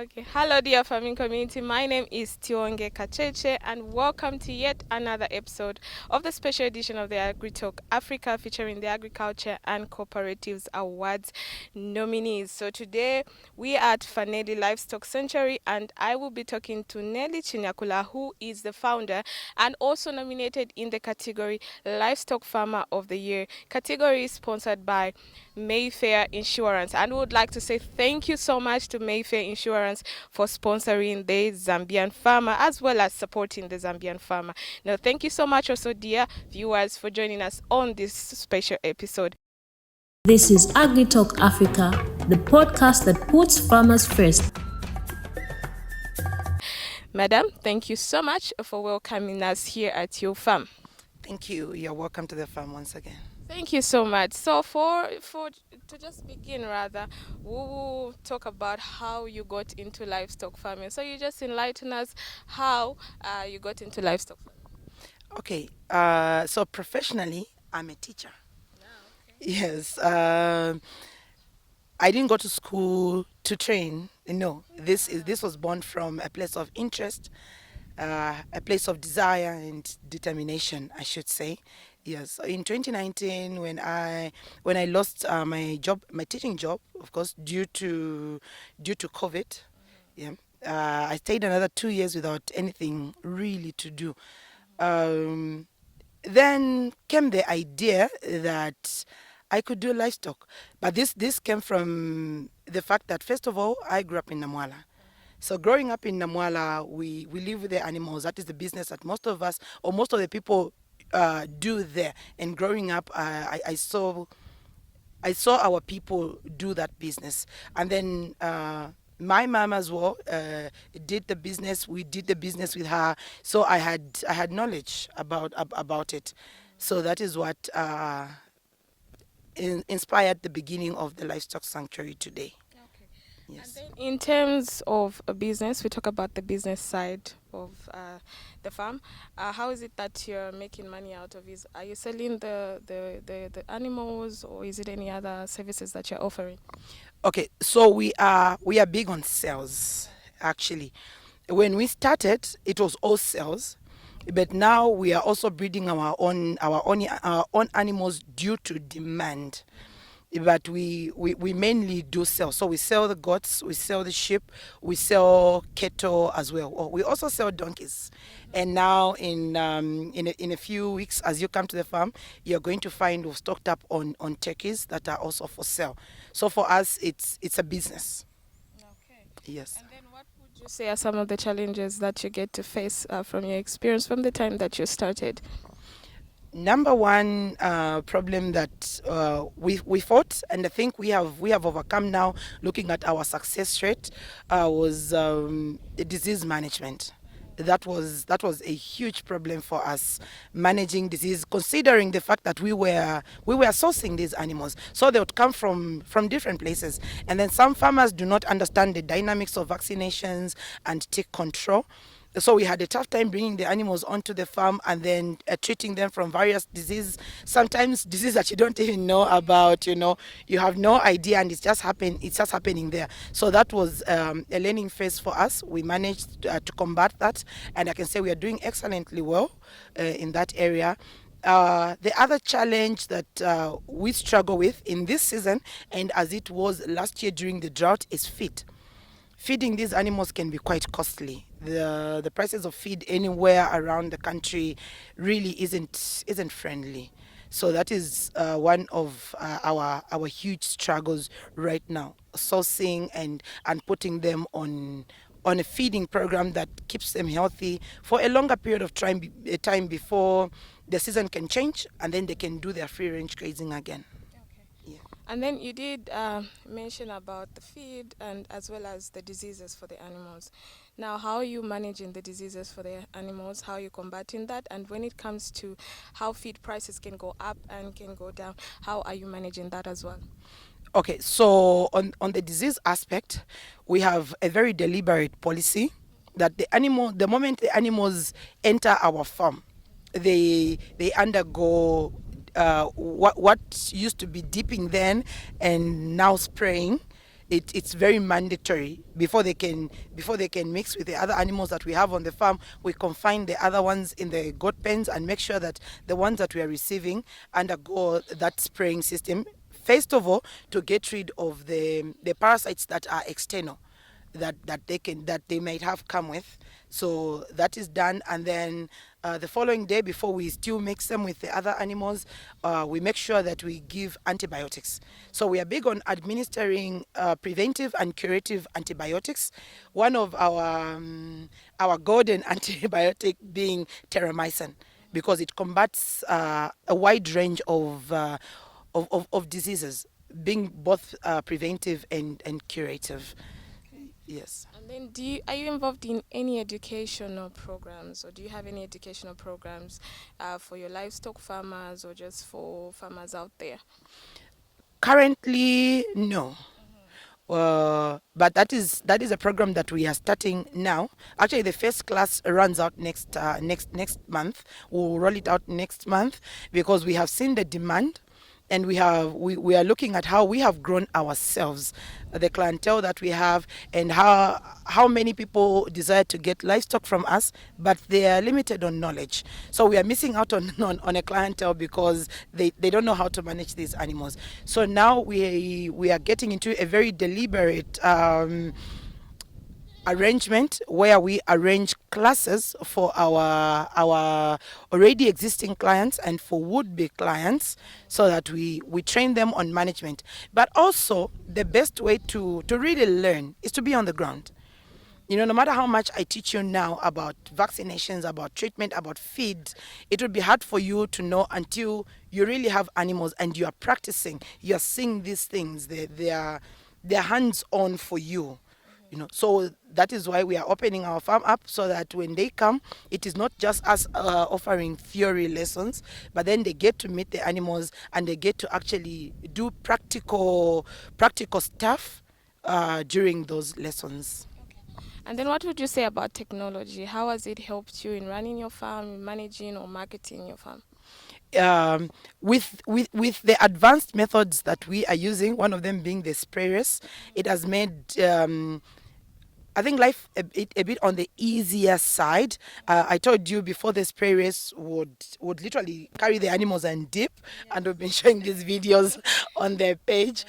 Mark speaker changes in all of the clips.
Speaker 1: Okay, hello dear farming community. My name is Tionge Kacheche and welcome to yet another episode of the special edition of the Agritalk Africa featuring the Agriculture and Cooperatives Awards nominees. So today we are at Fanellie Livestock Sanctuary and I will be talking to Nellie Chinyakula, who is the founder and also nominated in the category Livestock Farmer of the Year. Category is sponsored by Mayfair Insurance, and we would like to say thank you so much to Mayfair Insurance for sponsoring the Zambian farmer as well as supporting the Zambian farmer. Now, thank you so much also, dear viewers, for joining us on this special episode.
Speaker 2: This is Agritalk Africa, the podcast that puts farmers first.
Speaker 1: Madam, thank you so much for welcoming us here at your farm.
Speaker 3: Thank you. You're welcome to the farm once again.
Speaker 1: Thank you so much. So to just begin rather, we will talk about how you got into livestock farming. So you just enlighten us how you got into livestock farming.
Speaker 3: Okay. So professionally, I'm a teacher.
Speaker 1: Okay.
Speaker 3: Yes. I didn't go to school to train. No. This was born from a place of interest, a place of desire and determination, I should say. Yes, in 2019, when I lost my teaching job, of course, due to COVID, yeah, I stayed another 2 years without anything really to do. Then came the idea that I could do livestock, but this came from the fact that first of all, I grew up in Namwala. So growing up in Namwala, we live with the animals. That is the business that most of us or most of the people do there. And growing up, I saw our people do that business. And then my mom as well did the business. We did the business with her. So I had knowledge about it. So that is what inspired the beginning of the Livestock Sanctuary today. Yes.
Speaker 1: And then in terms of a business, we talk about the business side of the farm. How is it that you're making money out of it? Are you selling the animals, or is it any other services that you're offering?
Speaker 3: Okay, so we are big on sales. Actually, when we started, it was all sales, but now we are also breeding our own animals due to demand. But we mainly do sell. So we sell the goats, we sell the sheep, we sell cattle as well. Or we also sell donkeys. And now in a few weeks, as you come to the farm, you're going to find we've stocked up on turkeys that are also for sale. So for us, it's a business.
Speaker 1: Okay.
Speaker 3: Yes.
Speaker 1: And then what would you say are some of the challenges that you get to face from your experience from the time that you started?
Speaker 3: Number one problem that we fought, and I think we have overcome now, looking at our success rate, was the disease management. That was a huge problem for us, managing disease, considering the fact that we were sourcing these animals, so they would come from different places, and then some farmers do not understand the dynamics of vaccinations and take control. So we had a tough time bringing the animals onto the farm and then treating them from various diseases. Sometimes disease that you don't even know about, you have no idea, and it's just happening there. So that was a learning phase for us. We managed to combat that, and I can say we are doing excellently well in that area. The other challenge that we struggle with in this season, and as it was last year during the drought, is feed. Feeding these animals can be quite costly. The prices of feed anywhere around the country really isn't friendly. So that is one of our huge struggles right now, sourcing and putting them on a feeding program that keeps them healthy for a longer period of time before the season can change, and then they can do their free range grazing again.
Speaker 1: And then you did mention about the feed and as well as the diseases for the animals. Now, how are you managing the diseases for the animals? How are you combating that? And when it comes to how feed prices can go up and can go down, how are you managing that as well?
Speaker 3: Okay, so on the disease aspect, we have a very deliberate policy that the moment the animals enter our farm, they undergo what used to be dipping then and now spraying. it's very mandatory before they can mix with the other animals that we have on the farm. We confine the other ones in the goat pens and make sure that the ones that we are receiving undergo that spraying system. First of all, to get rid of the parasites that are external, that they might have come with. So that is done, and then the following day, before we still mix them with the other animals, we make sure that we give antibiotics. So we are big on administering preventive and curative antibiotics. One of our golden antibiotic being terramycin, because it combats a wide range of diseases, being both preventive and curative. Yes.
Speaker 1: And then, are you involved in any educational programs, or do you have any educational programs for your livestock farmers or just for farmers out there?
Speaker 3: Currently, no. But that is a program that we are starting now. Actually, the first class runs out next month. We'll roll it out next month because we have seen the demand, and we are looking at how we have grown ourselves, the clientele that we have, and how many people desire to get livestock from us, but they are limited on knowledge. So we are missing out on a clientele because they don't know how to manage these animals. So now we are getting into a very deliberate arrangement where we arrange classes for our already existing clients and for would-be clients, so that we train them on management. But also, the best way to really learn is to be on the ground. No matter how much I teach you now about vaccinations, about treatment, about feed, it would be hard for you to know until you really have animals and you are practicing. You are seeing these things. They're hands-on for you. So that is why we are opening our farm up, so that when they come, it is not just us offering theory lessons, but then they get to meet the animals and they get to actually do practical stuff during those lessons.
Speaker 1: And then, what would you say about technology? How has it helped you in running your farm, managing or marketing your farm?
Speaker 3: With the advanced methods that we are using, one of them being the sprayers, it has made I think life a bit on the easier side. I told you before, the sprayers would literally carry the animals and dip, and we've been showing these videos on their page,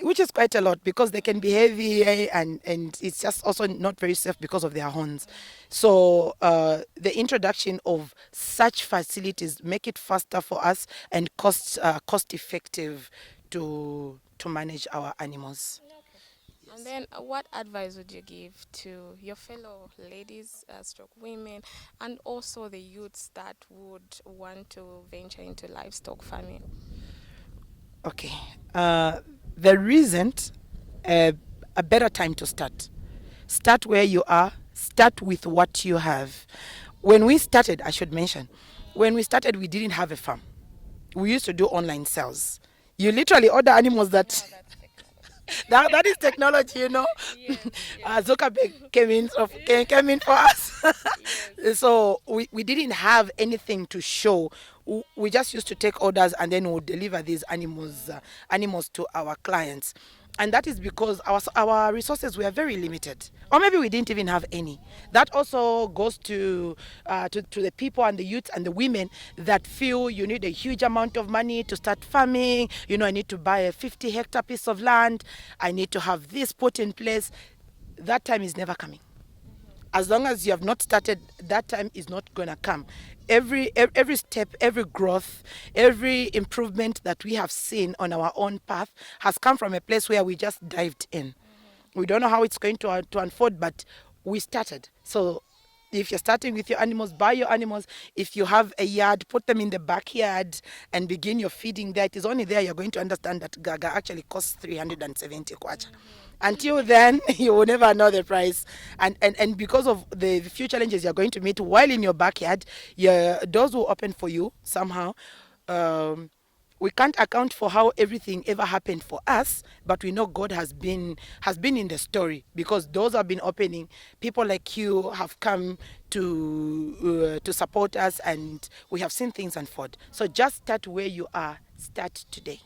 Speaker 3: which is quite a lot because they can be heavy, and it's just also not very safe because of their horns. So the introduction of such facilities make it faster for us and cost effective to manage our animals.
Speaker 1: And then, what advice would you give to your fellow ladies, stroke women, and also the youths that would want to venture into livestock farming?
Speaker 3: Okay. There isn't a better time to start. Start where you are. Start with what you have. When we started, I should mention, when we started, we didn't have a farm. We used to do online sales. You literally order animals that that is technology,
Speaker 1: Yes,
Speaker 3: Zuckerberg came in for us. So we didn't have anything to show. We just used to take orders, and then we'll deliver these animals to our clients. And that is because our resources were very limited, or maybe we didn't even have any. That also goes to the people and the youth and the women that feel you need a huge amount of money to start farming. I need to buy a 50-hectare piece of land. I need to have this put in place. That time is never coming. As long as you have not started, that time is not going to come. Every step, every growth, every improvement that we have seen on our own path has come from a place where we just dived in. We don't know how it's going to unfold, but we started. So if you're starting with your animals, buy your animals. If you have a yard, put them in the backyard and begin your feeding there. It is only there you're going to understand that Gaga actually costs 370 kwacha. Until then, you will never know the price. And because of the few challenges you're going to meet while in your backyard, your doors will open for you somehow. We can't account for how everything ever happened for us, but we know God has been in the story, because doors have been opening. People like you have come to support us, and we have seen things unfold. So just start where you are. Start today.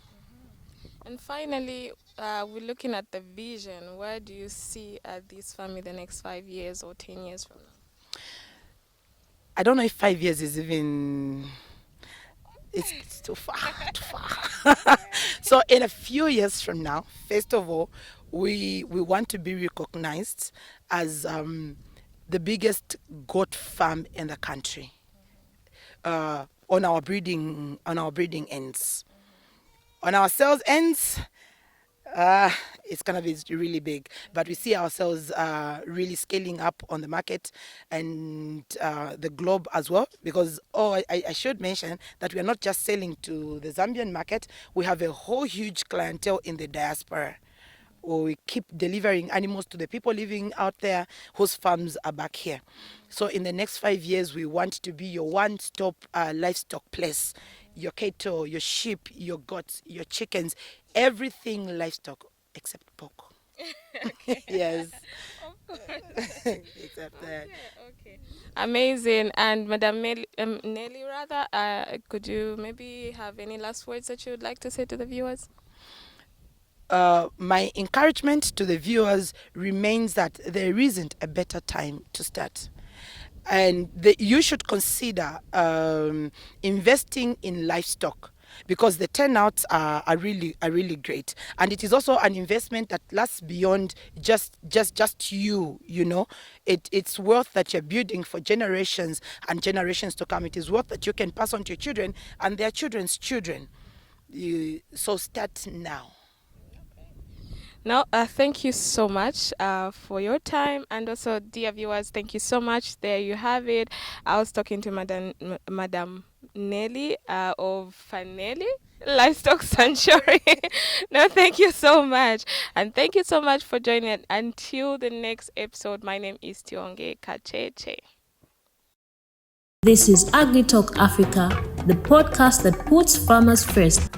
Speaker 1: And finally, we're looking at the vision. Where do you see this farm in the next 5 years or 10 years from now?
Speaker 3: I don't know if 5 years is even. It's too far, too far. So in a few years from now, first of all, we want to be recognized as the biggest goat farm in the country. On our breeding ends. On our sales ends, it's gonna be really big, but we see ourselves really scaling up on the market and the globe as well. Because I should mention that we are not just selling to the Zambian market; we have a whole huge clientele in the diaspora. We keep delivering animals to the people living out there whose farms are back here. So in the next 5 years, we want to be your one-stop livestock place. Your cattle, your sheep, your goats, your chickens, everything livestock except pork. Yes. Except that.
Speaker 1: Okay. Amazing. And Madam Nelly, rather, could you maybe have any last words that you would like to say to the viewers?
Speaker 3: My encouragement to the viewers remains that there isn't a better time to start. And you should consider investing in livestock because the turnouts are really great, and it is also an investment that lasts beyond just you know. It's wealth that you're building for generations and generations to come. It is wealth that you can pass on to your children and their children's children. So start now.
Speaker 1: Now, thank you so much for your time, and also, dear viewers, thank you so much. There you have it. I was talking to Madam Nelly of Fanellie Livestock Sanctuary. No, thank you so much, and thank you so much for joining. Until the next episode, my name is Tionge Kacheche.
Speaker 2: This is Agritalk Africa, the podcast that puts farmers first.